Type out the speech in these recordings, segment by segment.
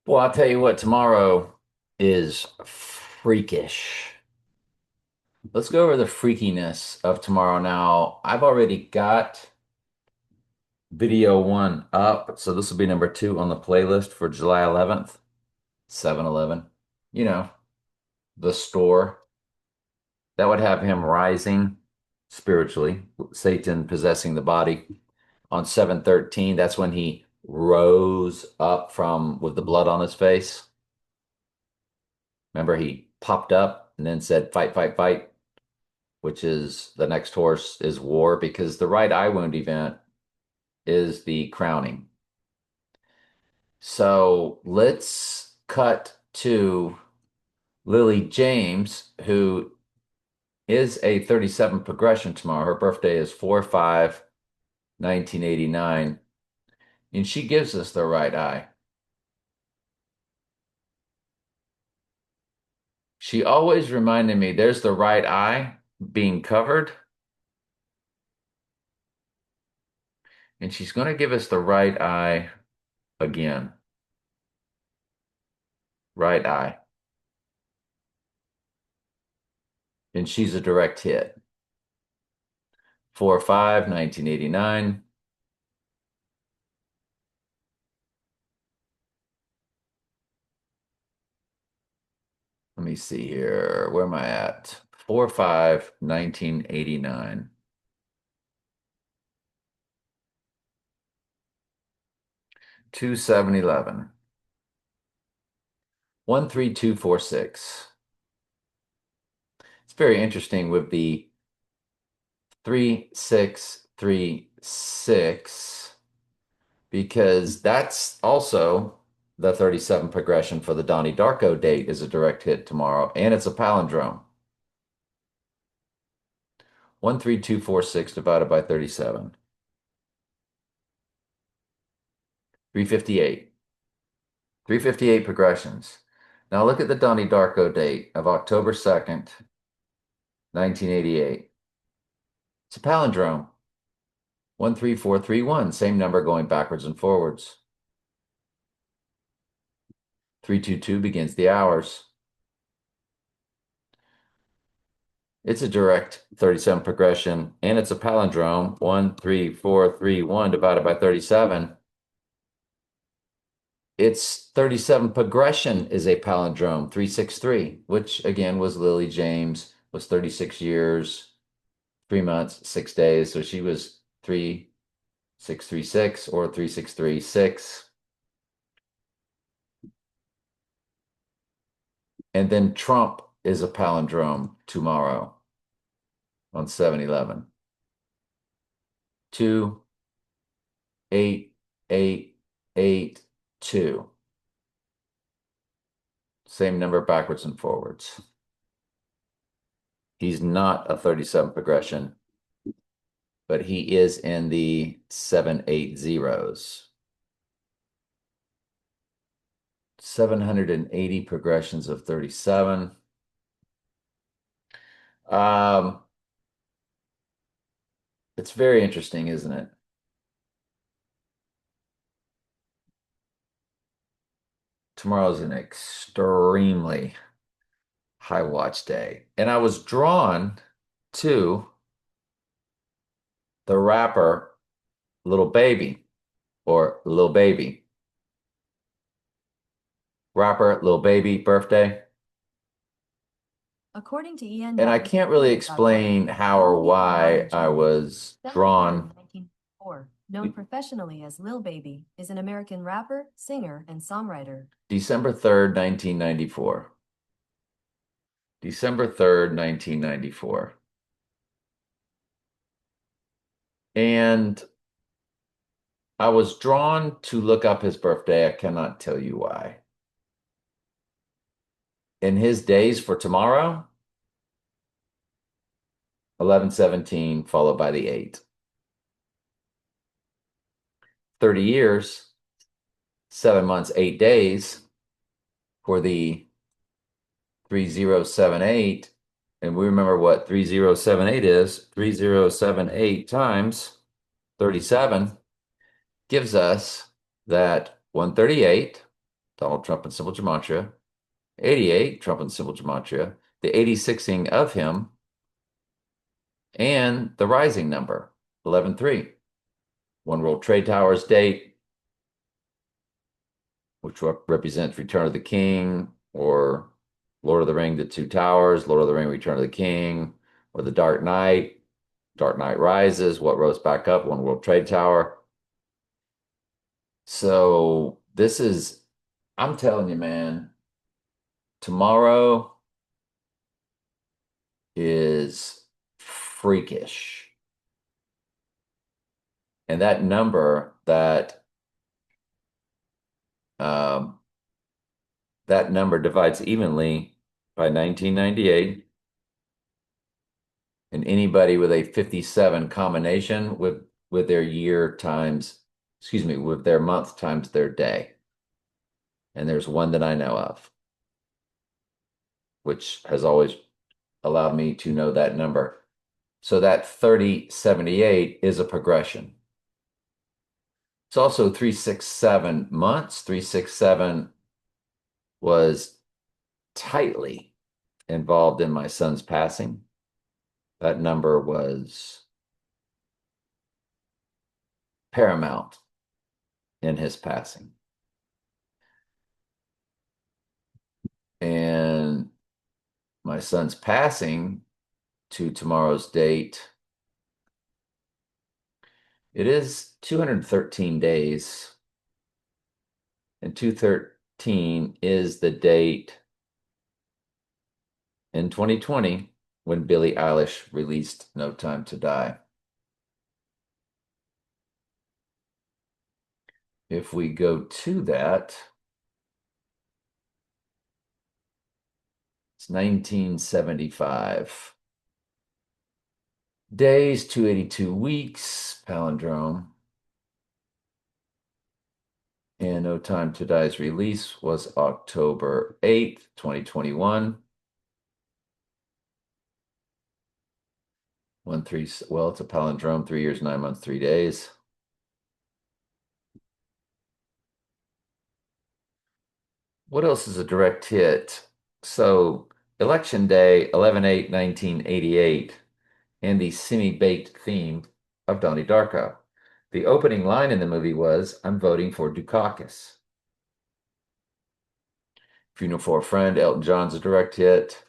Well, I'll tell you what, tomorrow is freakish. Let's go over the freakiness of tomorrow now. I've already got video one up, so this will be number two on the playlist for July 11th, 7-Eleven. You know, the store. That would have him rising spiritually, Satan possessing the body. On 7/13, that's when he rose up from with the blood on his face. Remember, he popped up and then said, fight, fight, fight, which is the next horse is war because the right eye wound event is the crowning. So let's cut to Lily James, who is a 37 progression tomorrow. Her birthday is 4/5/1989, and she gives us the right eye. She always reminded me there's the right eye being covered, and she's going to give us the right eye again. Right eye. And she's a direct hit. 4/5/1989. Let me see here. Where am I at? 4/5/1989. 2/7/11. 13246. It's very interesting with the 3636 because that's also the 37 progression for the Donnie Darko date is a direct hit tomorrow, and it's a palindrome. 13246 divided by 37. 358. 358 progressions. Now look at the Donnie Darko date of October 2nd, 1988. It's a palindrome. 13431, same number going backwards and forwards. 322 begins the hours. It's a direct 37 progression, and it's a palindrome. 13431 divided by 37. Its 37 progression is a palindrome, 363, which again was Lily James, was 36 years, 3 months, 6 days. So she was 3636 or 3636. And then Trump is a palindrome tomorrow on 7/11. 2/8/8/8/2. Same number backwards and forwards. He's not a 37 progression, but he is in the 7/8/0s. 780 progressions of 37. Um, it's very interesting, isn't it? Tomorrow's an extremely high watch day. And I was drawn to the rapper Little Baby or Lil Baby. Rapper Lil Baby birthday. According to Ian. And I can't really explain how or why I was drawn. 1994, known professionally as Lil Baby, is an American rapper, singer, and songwriter. December 3rd, 1994. December 3rd, 1994. And I was drawn to look up his birthday. I cannot tell you why. In his days for tomorrow, 11/17 followed by the 8. 30 years, 7 months, 8 days for the 3078. And we remember what 3078 is. 3078 times 37 gives us that 138 Donald Trump and simple gematria. 88, Trump and simple gematria. The 86ing of him, and the rising number, 11-3. One World Trade Towers date, which represents Return of the King, or Lord of the Ring, The Two Towers, Lord of the Ring, Return of the King, or The Dark Knight, Dark Knight Rises, What Rose Back Up, One World Trade Tower. So this is, I'm telling you, man, tomorrow is freakish. And that number, um, that number divides evenly by 1998. And anybody with a 57 combination with their year times, excuse me, with their month times their day. And there's one that I know of, which has always allowed me to know that number. So that 3078 is a progression. It's also 367 months. 367 was tightly involved in my son's passing. That number was paramount in his passing. And my son's passing to tomorrow's date, it is 213 days. And 213 is the date in 2020 when Billie Eilish released No Time to Die. If we go to that, it's 1975. Days, 282 weeks, palindrome. And No Time to Die's release was October 8th, 2021. 1-3, well, it's a palindrome, 3 years, 9 months, 3 days. What else is a direct hit? So, Election Day, 11/8/1988, and the semi-baked theme of Donnie Darko. The opening line in the movie was, "I'm voting for Dukakis." Funeral for a Friend, Elton John's a direct hit.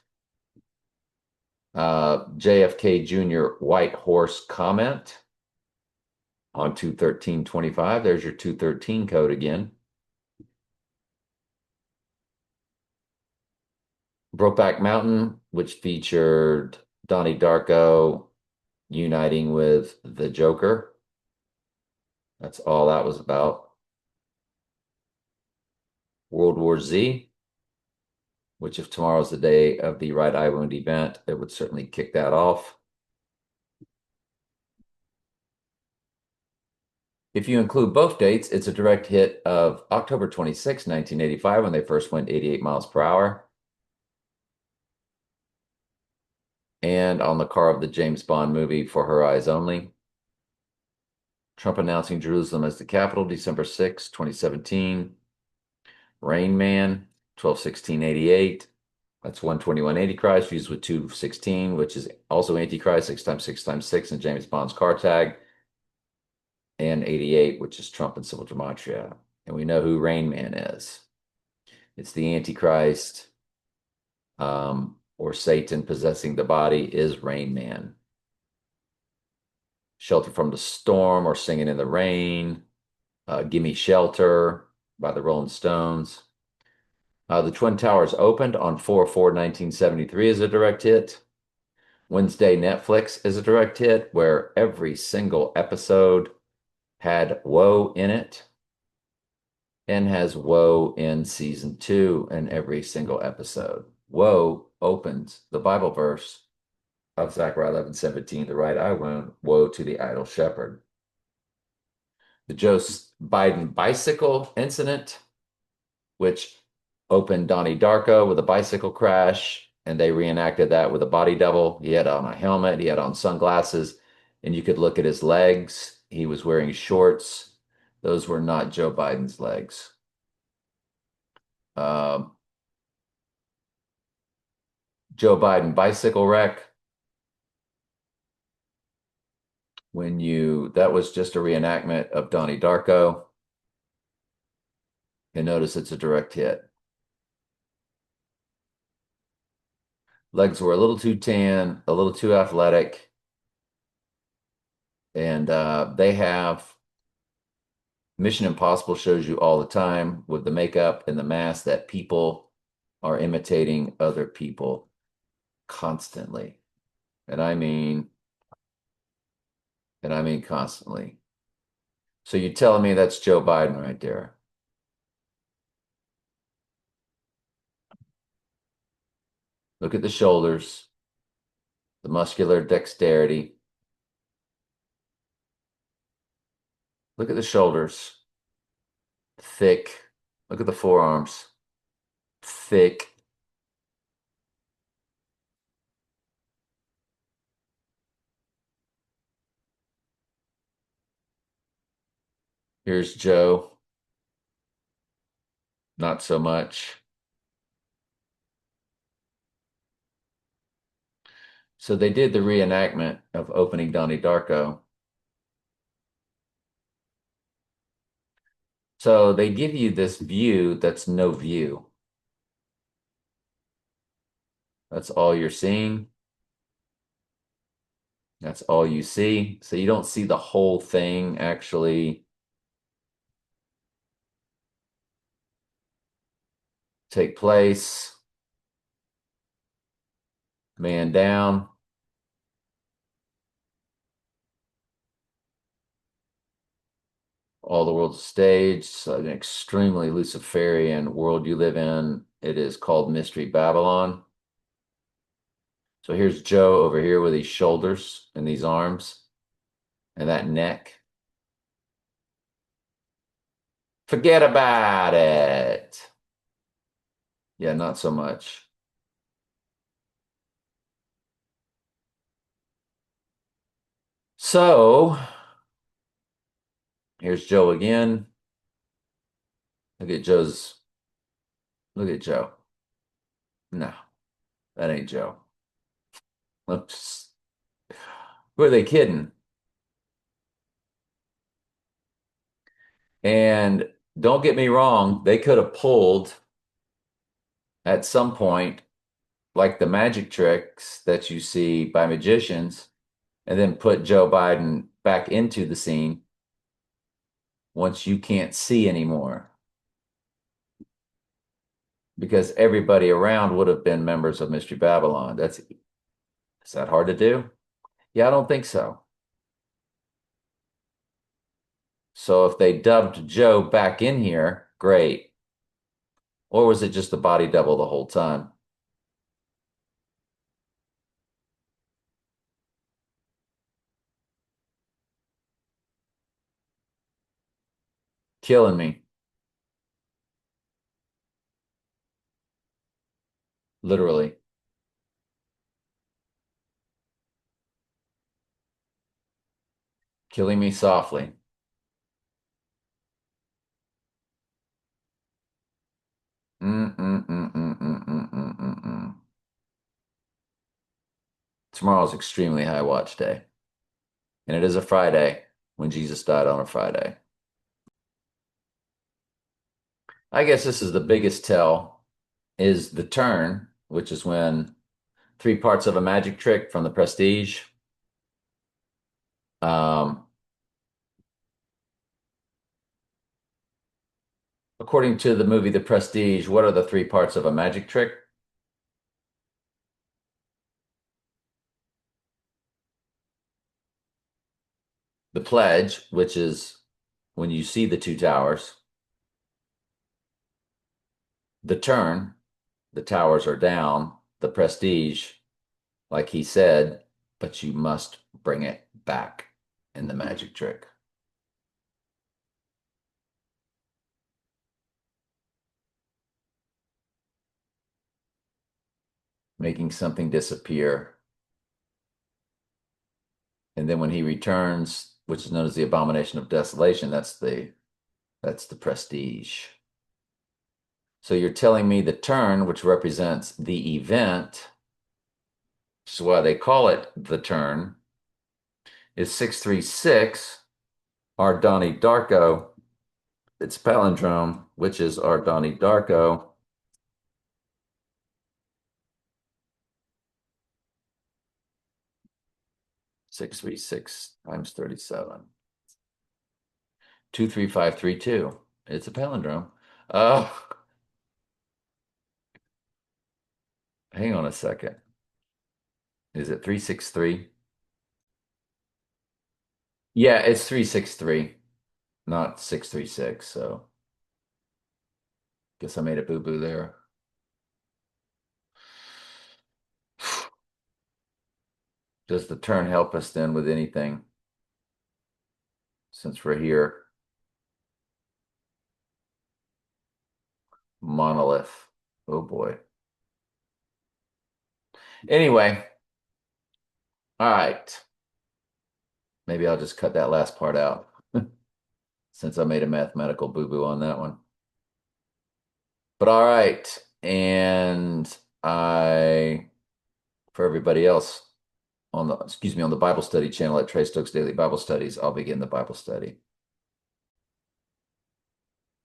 JFK Jr. White Horse comment on 21325. There's your 213 code again. Brokeback Mountain, which featured Donnie Darko uniting with the Joker. That's all that was about. World War Z, which if tomorrow's the day of the right eye wound event, it would certainly kick that off. If you include both dates, it's a direct hit of October 26, 1985, when they first went 88 miles per hour. And on the car of the James Bond movie, For Her Eyes Only. Trump announcing Jerusalem as the capital, December 6, 2017. Rain Man, 12/16/88. That's 121 Antichrist used with 216, which is also Antichrist, 6x6x6 in James Bond's car tag. And 88, which is Trump and civil gematria. And we know who Rain Man is. It's the Antichrist, or Satan possessing the body is Rain Man. Shelter from the Storm or Singing in the Rain. Gimme Shelter by the Rolling Stones. The Twin Towers opened on 4/4/1973 as a direct hit. Wednesday Netflix is a direct hit where every single episode had woe in it and has woe in season 2 in every single episode. Woe opens the Bible verse of Zechariah 11:17, the right eye wound, woe to the idle shepherd. The Joe Biden bicycle incident, which opened Donnie Darko with a bicycle crash, and they reenacted that with a body double. He had on a helmet, he had on sunglasses, and you could look at his legs. He was wearing shorts. Those were not Joe Biden's legs. Um, Joe Biden bicycle wreck. That was just a reenactment of Donnie Darko. And notice it's a direct hit. Legs were a little too tan, a little too athletic. And they have Mission Impossible shows you all the time with the makeup and the mask that people are imitating other people constantly. And I mean, constantly. So you're telling me that's Joe Biden right there? Look at the shoulders, the muscular dexterity. Look at the shoulders, thick. Look at the forearms, thick. Here's Joe, not so much. So they did the reenactment of opening Donnie Darko. So they give you this view that's no view. That's all you're seeing. That's all you see. So you don't see the whole thing actually take place. Man down. All the world's a stage. It's an extremely Luciferian world you live in. It is called Mystery Babylon. So here's Joe over here with these shoulders and these arms and that neck. Forget about it. Yeah, not so much. So here's Joe again. Look at Joe's. Look at Joe. No, that ain't Joe. Oops. Who are they kidding? And don't get me wrong, they could have pulled at some point, like the magic tricks that you see by magicians, and then put Joe Biden back into the scene once you can't see anymore. Because everybody around would have been members of Mystery Babylon. Is that hard to do? Yeah, I don't think so. So if they dubbed Joe back in here, great. Or was it just the body double the whole time? Killing me, literally. Killing me softly. Mm-mm-mm-mm-mm-mm-mm-mm. Tomorrow's extremely high watch day. And it is a Friday when Jesus died on a Friday. I guess this is the biggest tell is the turn, which is when three parts of a magic trick from the Prestige. Um, According to the movie The Prestige, what are the three parts of a magic trick? The pledge, which is when you see the two towers. The turn, the towers are down. The prestige, like he said, but you must bring it back in the magic trick. Making something disappear. And then when he returns, which is known as the abomination of desolation, that's the prestige. So you're telling me the turn, which represents the event, which is why they call it the turn, is 636. Our Donnie Darko, it's palindrome, which is our Donnie Darko. 636 times 37. 23532. It's a palindrome. Uh, Hang on a second. Is it 363? Yeah, it's 363, not 636. So guess I made a boo-boo there. Does the turn help us then with anything since we're here? Monolith. Oh boy. Anyway, all right. Maybe I'll just cut that last part out since I made a mathematical boo-boo on that one. But all right. And for everybody else on the Bible study channel at Trey Stokes Daily Bible Studies, I'll begin the Bible study.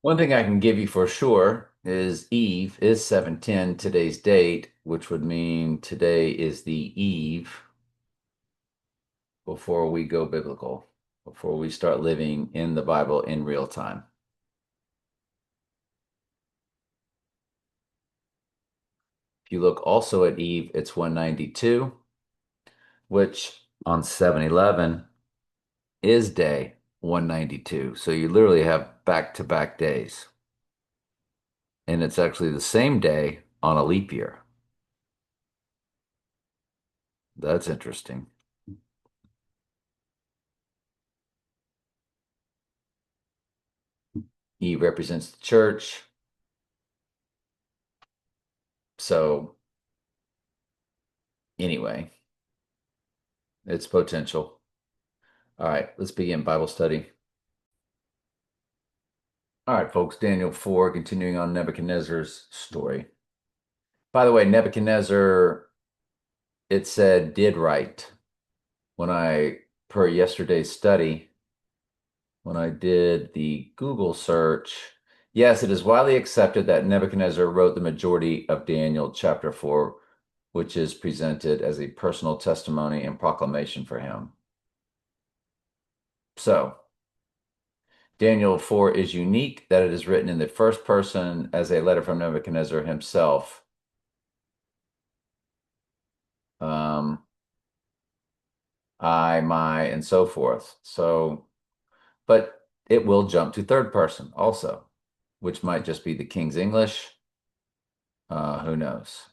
One thing I can give you for sure is Eve is 7/10 today's date, which would mean today is the eve before we go biblical, before we start living in the Bible in real time. If you look also at Eve, it's 192, which on 7/11 is day 192. So you literally have back-to-back days. And it's actually the same day on a leap year. That's interesting. Eve represents the church. So anyway, it's potential. All right, let's begin Bible study. All right, folks, Daniel 4, continuing on Nebuchadnezzar's story. By the way, Nebuchadnezzar, it said, did right. Per yesterday's study, when I did the Google search, yes, it is widely accepted that Nebuchadnezzar wrote the majority of Daniel chapter 4, which is presented as a personal testimony and proclamation for him. So, Daniel 4 is unique that it is written in the first person as a letter from Nebuchadnezzar himself. I, my, and so forth. So, but it will jump to third person also, which might just be the King's English. Who knows?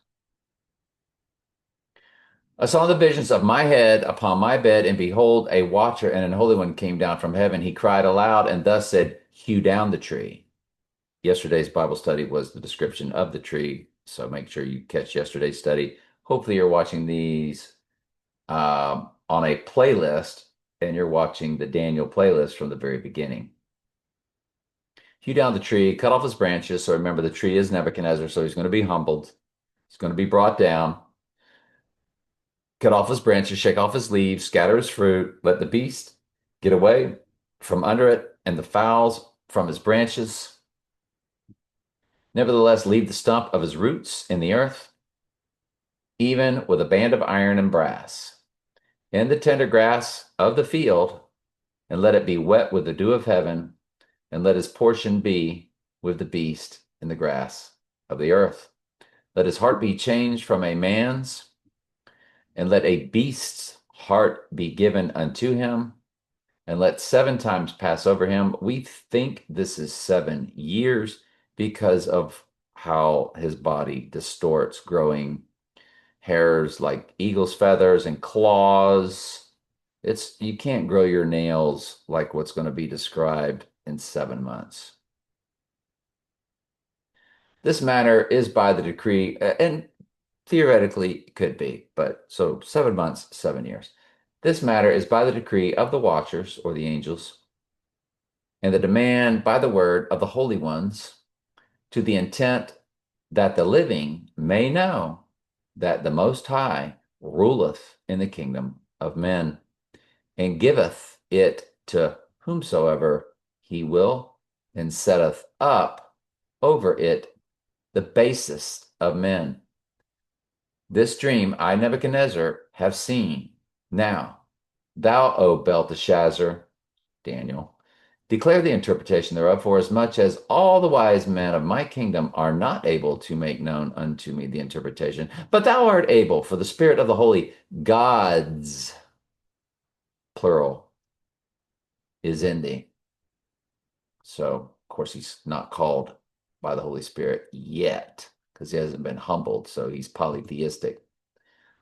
I saw the visions of my head upon my bed, and behold, a watcher and an holy one came down from heaven. He cried aloud and thus said, hew down the tree. Yesterday's Bible study was the description of the tree, so make sure you catch yesterday's study. Hopefully you're watching these on a playlist, and you're watching the Daniel playlist from the very beginning. Hew down the tree, cut off his branches. So remember, the tree is Nebuchadnezzar, so he's going to be humbled. He's going to be brought down. Cut off his branches, shake off his leaves, scatter his fruit, let the beast get away from under it, and the fowls from his branches. Nevertheless, leave the stump of his roots in the earth, even with a band of iron and brass, in the tender grass of the field, and let it be wet with the dew of heaven, and let his portion be with the beast in the grass of the earth. Let his heart be changed from a man's, and let a beast's heart be given unto him, and let 7 times pass over him. We think this is 7 years because of how his body distorts, growing hairs like eagle's feathers and claws. You can't grow your nails like what's going to be described in 7 months. This matter is by the decree, and theoretically it could be, but so 7 months, 7 years. This matter is by the decree of the watchers or the angels, and the demand by the word of the holy ones, to the intent that the living may know that the Most High ruleth in the kingdom of men, and giveth it to whomsoever he will, and setteth up over it the basest of men. This dream I, Nebuchadnezzar, have seen. Now, thou, O Belteshazzar, Daniel, declare the interpretation thereof, for as much as all the wise men of my kingdom are not able to make known unto me the interpretation, but thou art able, for the spirit of the holy gods, plural, is in thee. So, of course, he's not called by the Holy Spirit yet because he hasn't been humbled. So he's polytheistic.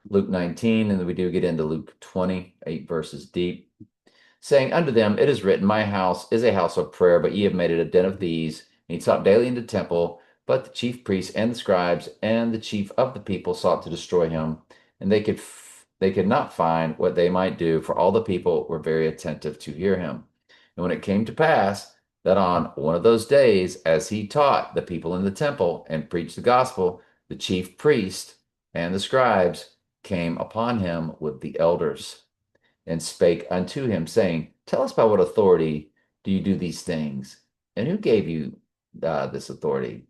Luke 19, and then we do get into Luke 20, 8 verses deep, saying, unto them, it is written, my house is a house of prayer, but ye have made it a den of thieves. And he taught daily in the temple, but the chief priests and the scribes and the chief of the people sought to destroy him, and they could not find what they might do, for all the people were very attentive to hear him. And when it came to pass that on one of those days, as he taught the people in the temple and preached the gospel, the chief priest and the scribes came upon him with the elders and spake unto him, saying, tell us by what authority do you do these things? And who gave you this authority?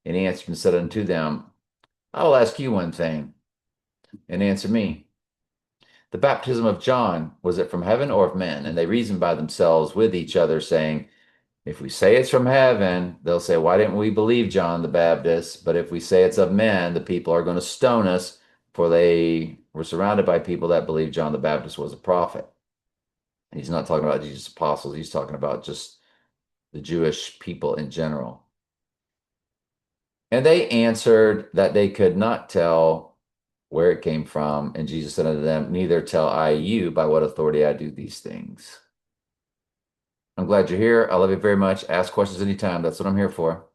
And he answered and said unto them, I will ask you one thing, and answer me. The baptism of John, was it from heaven or of men? And they reasoned by themselves with each other, saying, if we say it's from heaven, they'll say, why didn't we believe John the Baptist? But if we say it's of men, the people are going to stone us, for they were surrounded by people that believed John the Baptist was a prophet. He's not talking about Jesus' apostles. He's talking about just the Jewish people in general. And they answered that they could not tell where it came from. And Jesus said unto them, neither tell I you by what authority I do these things. I'm glad you're here. I love you very much. Ask questions anytime. That's what I'm here for.